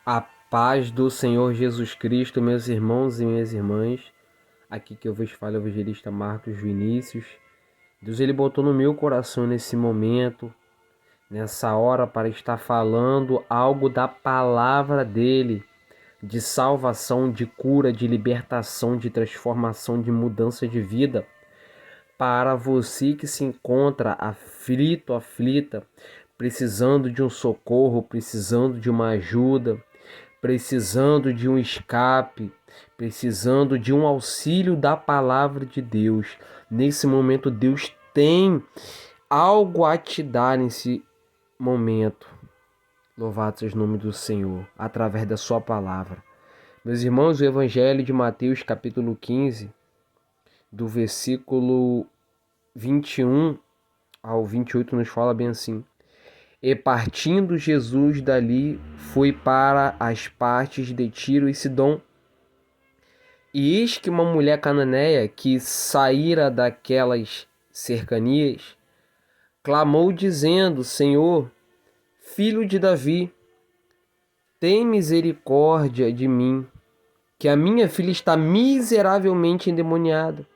A paz do Senhor Jesus Cristo, meus irmãos e minhas irmãs. Aqui que eu vos falo é o evangelista Marcos Vinícius. Deus ele botou no meu coração nesse momento, nessa hora, para estar falando algo da palavra dele, de salvação, de cura, de libertação, de transformação, de mudança de vida. Para você que se encontra aflito, aflita, precisando de um socorro, precisando de uma ajuda, precisando de um escape, precisando de um auxílio da palavra de Deus. Nesse momento, Deus tem algo a te dar nesse momento. Louvado seja o nome do Senhor, através da sua palavra. Meus irmãos, o Evangelho de Mateus, capítulo 15, do versículo 21 ao 28, nos fala bem assim: E partindo Jesus dali, foi para as partes de Tiro e Sidom. E eis que uma mulher cananeia, que saíra daquelas cercanias, clamou dizendo: Senhor, filho de Davi, tem misericórdia de mim, que a minha filha está miseravelmente endemoniada.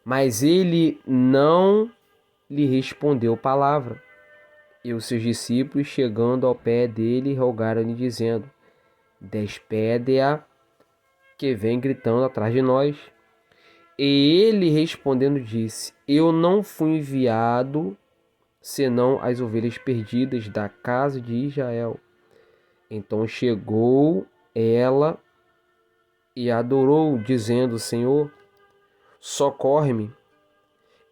Mas ele não lhe respondeu palavra. E os seus discípulos, chegando ao pé dele, rogaram-lhe, dizendo: Despede-a, que vem gritando atrás de nós. E ele, respondendo, disse: Eu não fui enviado, senão as ovelhas perdidas da casa de Israel. Então chegou ela e adorou, dizendo: Senhor, socorre-me.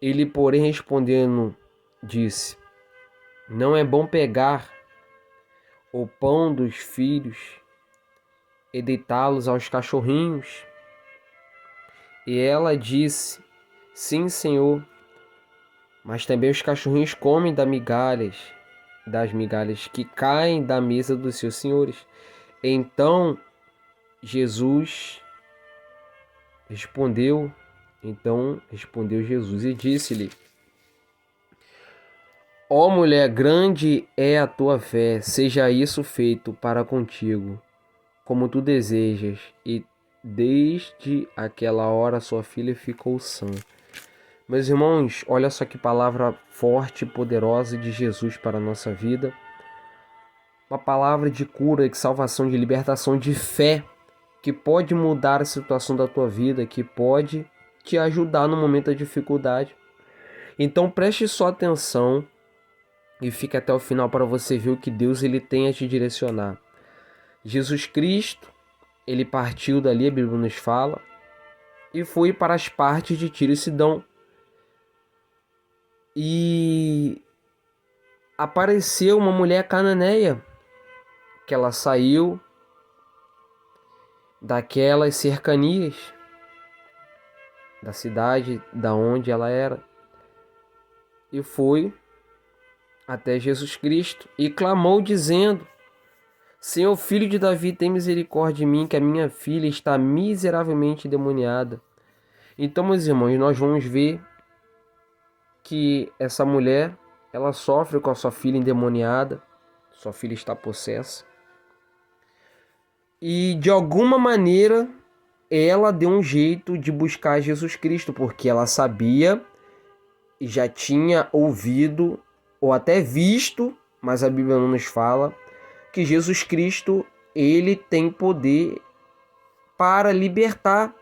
Ele, porém, respondendo, disse: Não é bom pegar o pão dos filhos e deitá-los aos cachorrinhos. E ela disse: Sim, Senhor, mas também os cachorrinhos comem das migalhas que caem da mesa dos seus senhores. Então Jesus respondeu, Jesus e disse-lhe: Ó mulher, grande é a tua fé, seja isso feito para contigo, como tu desejas. E desde aquela hora sua filha ficou sã. Meus irmãos, olha só que palavra forte e poderosa de Jesus para a nossa vida. Uma palavra de cura, de salvação, de libertação, de fé, que pode mudar a situação da tua vida, que pode te ajudar no momento da dificuldade. Então preste só atenção e fique até o final para você ver o que Deus ele tem a te direcionar. Jesus Cristo, ele partiu dali, a Bíblia nos fala, e foi para as partes de Tiro e Sidom. E apareceu uma mulher cananeia, que ela saiu daquelas cercanias da cidade da onde ela era e foi até Jesus Cristo e clamou dizendo: Senhor, filho de Davi, tem misericórdia de mim, que a minha filha está miseravelmente endemoniada. Então, meus irmãos, nós vamos ver que essa mulher, ela sofre com a sua filha endemoniada, sua filha está possessa. E de alguma maneira ela deu um jeito de buscar Jesus Cristo, porque ela sabia e já tinha ouvido ou até visto, mas a Bíblia não nos fala, que Jesus Cristo, ele tem poder para libertar,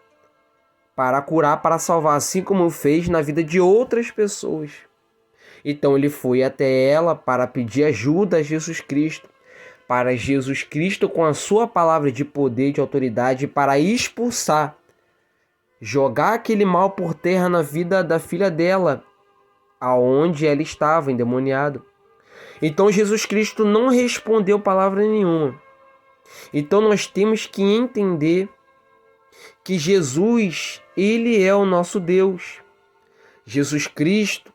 para curar, para salvar, assim como fez na vida de outras pessoas. Então ele foi até ela para pedir ajuda a Jesus Cristo, para Jesus Cristo com a sua palavra de poder, de autoridade, para expulsar, jogar aquele mal por terra na vida da filha dela, aonde ela estava endemoniada. Então Jesus Cristo não respondeu palavra nenhuma. Então nós temos que entender que Jesus, ele é o nosso Deus. Jesus Cristo,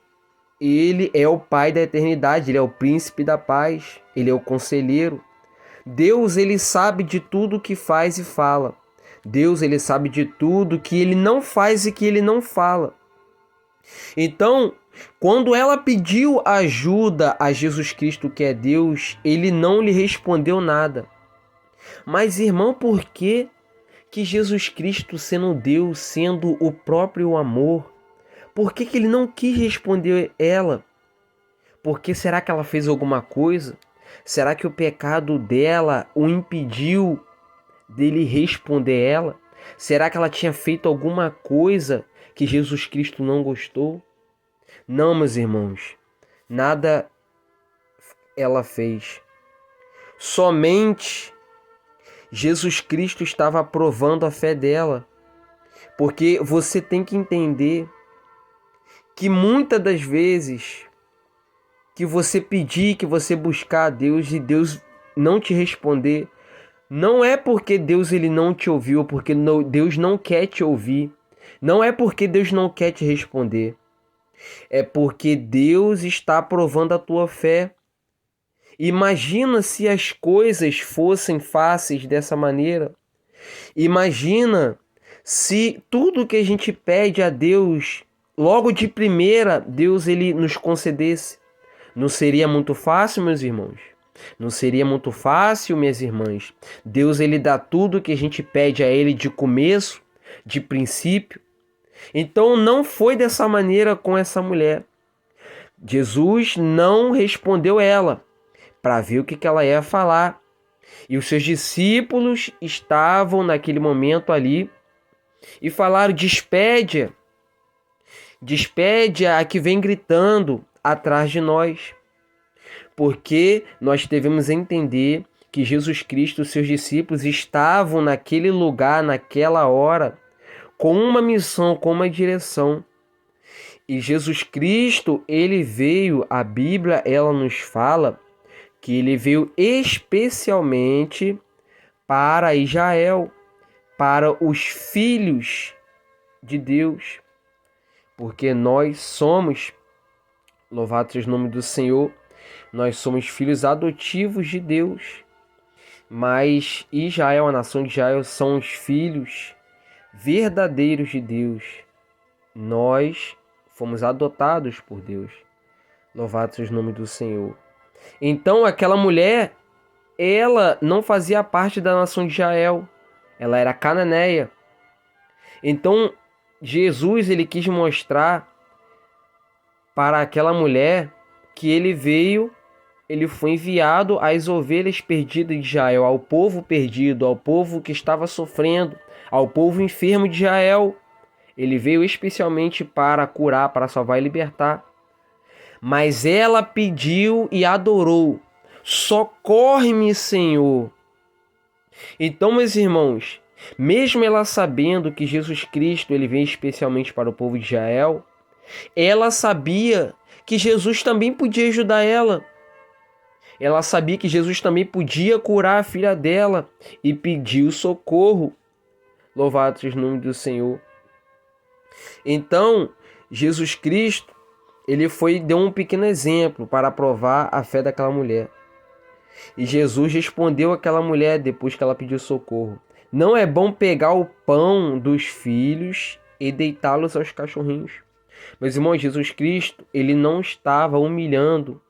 ele é o Pai da eternidade, ele é o príncipe da paz, ele é o conselheiro. Deus, ele sabe de tudo que faz e fala. Deus, ele sabe de tudo que ele não faz e que ele não fala. Então, quando ela pediu ajuda a Jesus Cristo, que é Deus, ele não lhe respondeu nada. Mas, irmão, por que Jesus Cristo, sendo Deus, sendo o próprio amor, por que ele não quis responder ela? Porque será que ela fez alguma coisa? Será que o pecado dela o impediu dele responder ela? Será que ela tinha feito alguma coisa que Jesus Cristo não gostou? Não, meus irmãos, nada ela fez. Somente Jesus Cristo estava aprovando a fé dela. Porque você tem que entender que muitas das vezes que você pedir, que você buscar a Deus e Deus não te responder, não é porque Deus ele não te ouviu, porque Deus não quer te ouvir. Não é porque Deus não quer te responder. É porque Deus está aprovando a tua fé. Imagina se as coisas fossem fáceis dessa maneira. Imagina se tudo que a gente pede a Deus, logo de primeira, Deus ele nos concedesse. Não seria muito fácil, meus irmãos? Não seria muito fácil, minhas irmãs? Deus ele dá tudo que a gente pede a ele de começo, de princípio. Então não foi dessa maneira com essa mulher. Jesus não respondeu ela para ver o que ela ia falar. E os seus discípulos estavam naquele momento ali e falaram: despede a que vem gritando atrás de nós. Porque nós devemos entender que Jesus Cristo e seus discípulos estavam naquele lugar, naquela hora, com uma missão, com uma direção. E Jesus Cristo, ele veio, a Bíblia, ela nos fala que ele veio especialmente para Israel, para os filhos de Deus. Porque nós somos, louvado seja o nome do Senhor, nós somos filhos adotivos de Deus. Mas Israel, a nação de Israel, são os filhos verdadeiros de Deus. Nós fomos adotados por Deus. Louvado seja o nome do Senhor. Então aquela mulher, ela não fazia parte da nação de Israel. Ela era cananeia. Então Jesus ele quis mostrar para aquela mulher que ele veio, ele foi enviado às ovelhas perdidas de Israel, ao povo perdido, ao povo que estava sofrendo, ao povo enfermo de Israel. Ele veio especialmente para curar, para salvar e libertar. Mas ela pediu e adorou: socorre-me, Senhor. Então, meus irmãos, mesmo ela sabendo que Jesus Cristo ele veio especialmente para o povo de Israel, ela sabia que Jesus também podia ajudar ela. Ela sabia que Jesus também podia curar a filha dela e pediu socorro. Louvado seja o nome do Senhor. Então, Jesus Cristo, ele deu um pequeno exemplo para provar a fé daquela mulher. E Jesus respondeu àquela mulher depois que ela pediu socorro: não é bom pegar o pão dos filhos e deitá-los aos cachorrinhos. Meus irmãos, Jesus Cristo, ele não estava humilhando.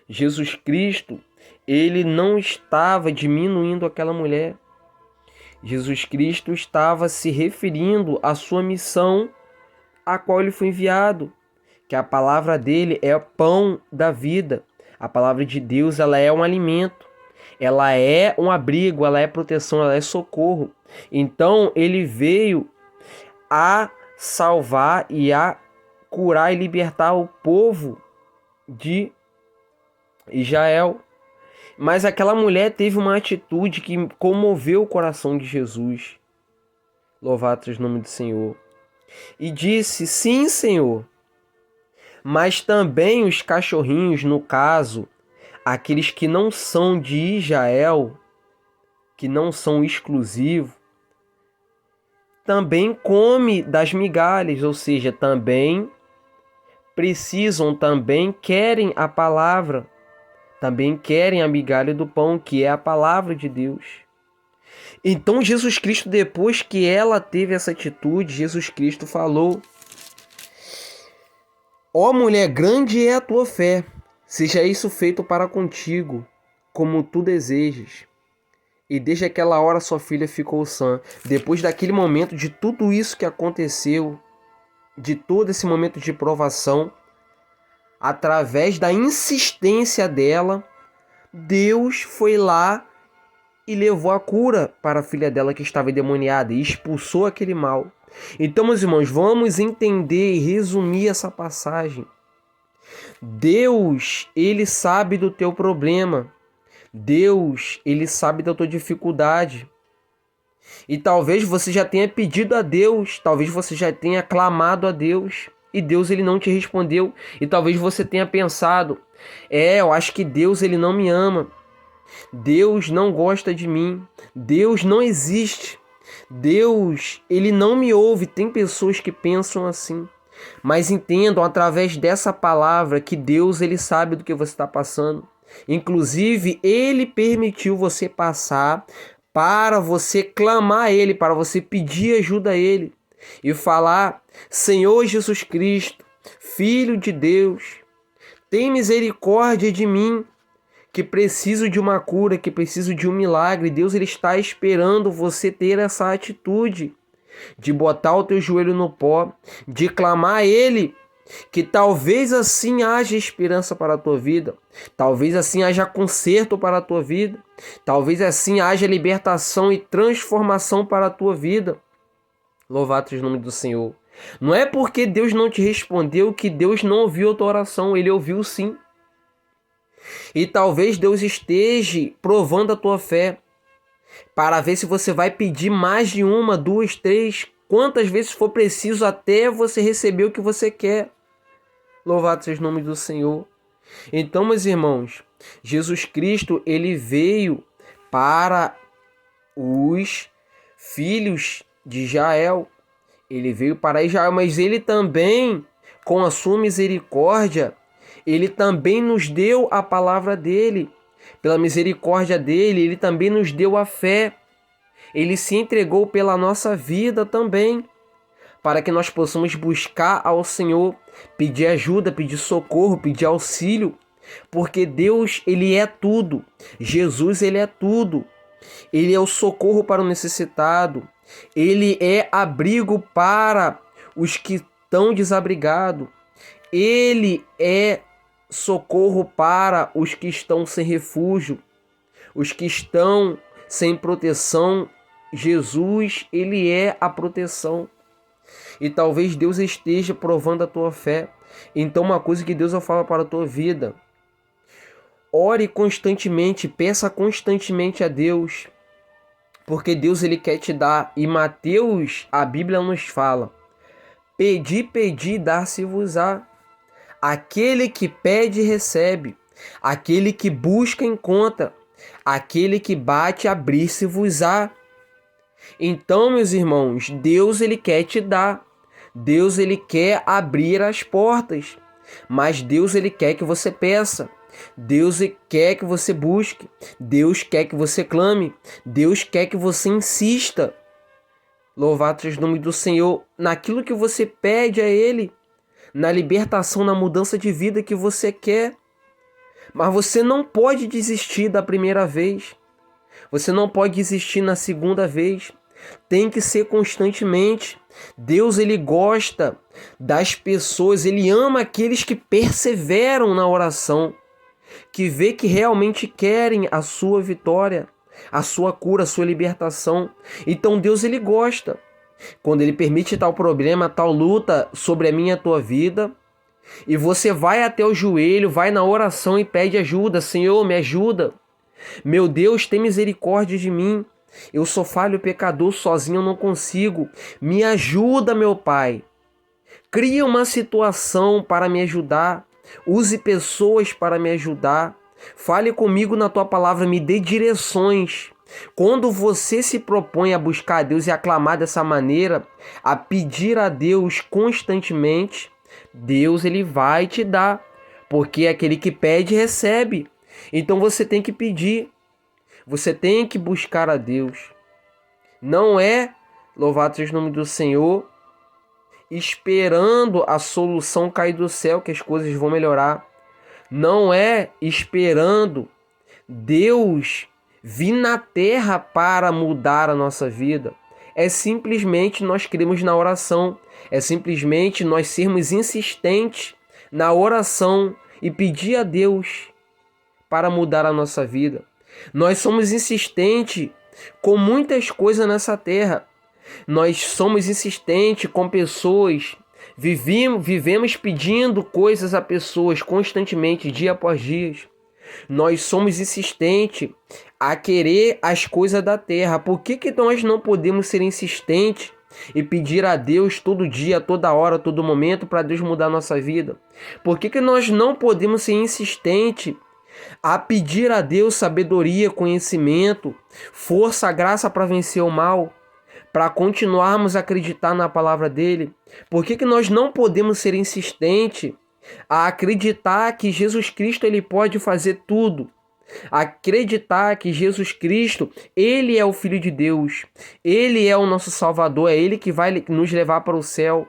Jesus Cristo, ele não estava diminuindo aquela mulher. Jesus Cristo estava se referindo à sua missão a qual ele foi enviado, que a palavra dele é o pão da vida. A palavra de Deus, ela é um alimento, ela é um abrigo, ela é proteção, ela é socorro. Então ele veio a salvar e a curar e libertar o povo de Israel. Mas aquela mulher teve uma atitude que comoveu o coração de Jesus. Louvado seja o nome do Senhor. E disse: sim, Senhor, mas também os cachorrinhos, no caso, aqueles que não são de Israel, que não são exclusivos, também come das migalhas, ou seja, também precisam, também querem a palavra, também querem a migalha do pão, que é a palavra de Deus. Então Jesus Cristo, depois que ela teve essa atitude, Jesus Cristo falou: ó mulher, grande é a tua fé, seja isso feito para contigo, como tu desejas. E desde aquela hora sua filha ficou sã. Depois daquele momento, de tudo isso que aconteceu, de todo esse momento de provação, através da insistência dela, Deus foi lá e levou a cura para a filha dela que estava endemoniada e expulsou aquele mal. Então, meus irmãos, vamos entender e resumir essa passagem. Deus, ele sabe do teu problema. Deus, ele sabe da tua dificuldade. E talvez você já tenha pedido a Deus, talvez você já tenha clamado a Deus, e Deus ele não te respondeu. E talvez você tenha pensado: eu acho que Deus ele não me ama. Deus não gosta de mim. Deus não existe. Deus, ele não me ouve. Tem pessoas que pensam assim. Mas entendam através dessa palavra que Deus, ele sabe do que você está passando. Inclusive, ele permitiu você passar para você clamar a ele, para você pedir ajuda a ele. E falar: Senhor Jesus Cristo, Filho de Deus, tem misericórdia de mim, que preciso de uma cura, que preciso de um milagre. Deus ele está esperando você ter essa atitude de botar o teu joelho no pó, de clamar a Ele, que talvez assim haja esperança para a tua vida, talvez assim haja conserto para a tua vida, talvez assim haja libertação e transformação para a tua vida. Louvado seja o nome do Senhor. Não é porque Deus não te respondeu que Deus não ouviu a tua oração, Ele ouviu sim. E talvez Deus esteja provando a tua fé para ver se você vai pedir mais de uma, duas, três, quantas vezes for preciso até você receber o que você quer. Louvado seja o nome do Senhor. Então, meus irmãos, Jesus Cristo, ele veio para os filhos de Israel. Ele veio para Israel, mas ele também, com a sua misericórdia, ele também nos deu a palavra dele. Pela misericórdia dele, ele também nos deu a fé. Ele se entregou pela nossa vida também, para que nós possamos buscar ao Senhor, pedir ajuda, pedir socorro, pedir auxílio, porque Deus, ele é tudo. Jesus, ele é tudo. Ele é o socorro para o necessitado. Ele é abrigo para os que estão desabrigados. Ele é socorro para os que estão sem refúgio, os que estão sem proteção. Jesus, ele é a proteção. E talvez Deus esteja provando a tua fé. Então, uma coisa que Deus fala para a tua vida: ore constantemente, peça constantemente a Deus, porque Deus ele quer te dar. E Mateus, a Bíblia nos fala: pedi, pedi, dar-se-vos-á. Aquele que pede, recebe. Aquele que busca, encontra. Aquele que bate, abrir-se-vos-á. Então, meus irmãos, Deus ele quer te dar. Deus ele quer abrir as portas. Mas Deus ele quer que você peça. Deus quer que você busque. Deus quer que você clame. Deus quer que você insista. Louvado seja o nome do Senhor naquilo que você pede a Ele, na libertação, na mudança de vida que você quer. Mas você não pode desistir da primeira vez. Você não pode desistir na segunda vez. Tem que ser constantemente. Deus ele gosta das pessoas, ele ama aqueles que perseveram na oração, que vê que realmente querem a sua vitória, a sua cura, a sua libertação. Então Deus ele gosta quando ele permite tal problema, tal luta sobre a minha e a tua vida, e você vai até o joelho, vai na oração e pede ajuda. Senhor, me ajuda. Meu Deus, tem misericórdia de mim. Eu sou falho pecador, sozinho eu não consigo. Me ajuda, meu Pai. Cria uma situação para me ajudar. Use pessoas para me ajudar. Fale comigo na tua palavra, me dê direções. Quando você se propõe a buscar a Deus e a clamar dessa maneira, a pedir a Deus constantemente, Deus ele vai te dar, porque aquele que pede recebe. Então você tem que pedir, você tem que buscar a Deus. Não é, louvado seja o nome do Senhor, esperando a solução cair do céu que as coisas vão melhorar. Não é esperando Deus vir na terra para mudar a nossa vida. É simplesmente nós cremos na oração, é simplesmente nós sermos insistentes na oração e pedir a Deus para mudar a nossa vida. Nós somos insistentes com muitas coisas nessa terra. Nós somos insistentes com pessoas, vivemos pedindo coisas a pessoas constantemente, dia após dia. Nós somos insistentes a querer as coisas da terra. Por que nós não podemos ser insistentes e pedir a Deus todo dia, toda hora, todo momento para Deus mudar a nossa vida? Por que nós não podemos ser insistentes a pedir a Deus sabedoria, conhecimento, força, graça para vencer o mal, para continuarmos a acreditar na palavra dele? Por que nós não podemos ser insistentes a acreditar que Jesus Cristo ele pode fazer tudo? Acreditar que Jesus Cristo, ele é o Filho de Deus, ele é o nosso Salvador, é ele que vai nos levar para o céu.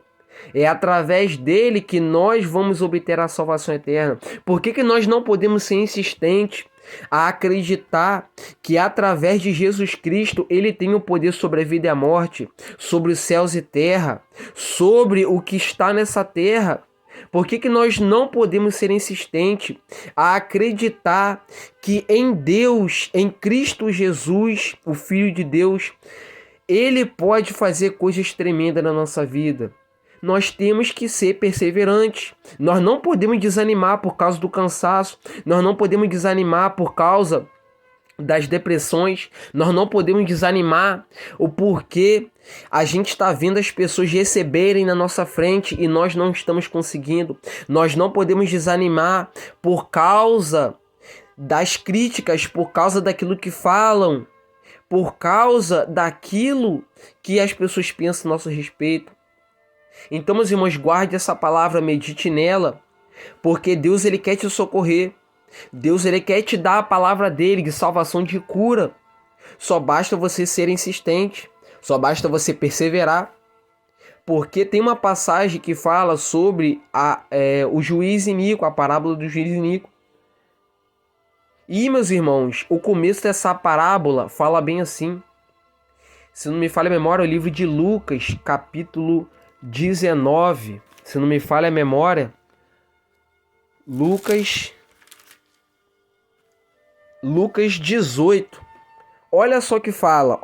É através dele que nós vamos obter a salvação eterna. Por que nós não podemos ser insistentes a acreditar que através de Jesus Cristo ele tem o poder sobre a vida e a morte, sobre os céus e terra, sobre o que está nessa terra? Por que nós não podemos ser insistentes a acreditar que em Deus, em Cristo Jesus, o Filho de Deus, ele pode fazer coisas tremendas na nossa vida? Nós temos que ser perseverantes. Nós não podemos desanimar por causa do cansaço. Nós não podemos desanimar por causa das depressões. Nós não podemos desanimar o porquê a gente está vendo as pessoas receberem na nossa frente e nós não estamos conseguindo. Nós não podemos desanimar por causa das críticas, por causa daquilo que falam, por causa daquilo que as pessoas pensam a nosso respeito. Então, meus irmãos, guarde essa palavra, medite nela, porque Deus ele quer te socorrer. Deus ele quer te dar a palavra dele de salvação, de cura. Só basta você ser insistente, só basta você perseverar. Porque tem uma passagem que fala sobre o juiz iníquo, a parábola do juiz iníquo. E, meus irmãos, o começo dessa parábola fala bem assim. Se não me falha a memória, é o livro de Lucas, capítulo 19, se não me falha a memória, Lucas 18. Olha só o que fala,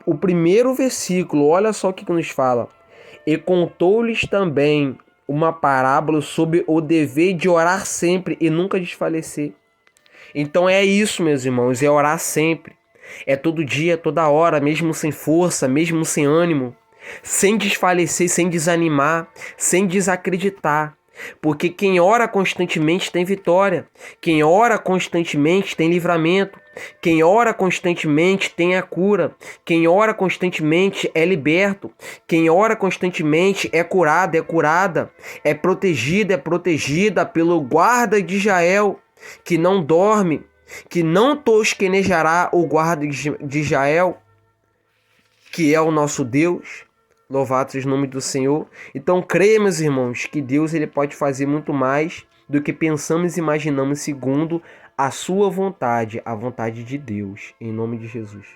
o primeiro versículo, olha só o que nos fala. E contou-lhes também uma parábola sobre o dever de orar sempre e nunca desfalecer. Então é isso, meus irmãos, é orar sempre. É todo dia, toda hora, mesmo sem força, mesmo sem ânimo, sem desfalecer, sem desanimar, sem desacreditar. Porque quem ora constantemente tem vitória. Quem ora constantemente tem livramento. Quem ora constantemente tem a cura. Quem ora constantemente é liberto. Quem ora constantemente é curado, é curada. É protegida pelo guarda de Israel, que não dorme, que não tosquenejará o guarda de Israel, que é o nosso Deus. Louvado seja o nome do Senhor. Então creia, meus irmãos, que Deus ele pode fazer muito mais do que pensamos e imaginamos, segundo a sua vontade, a vontade de Deus. Em nome de Jesus.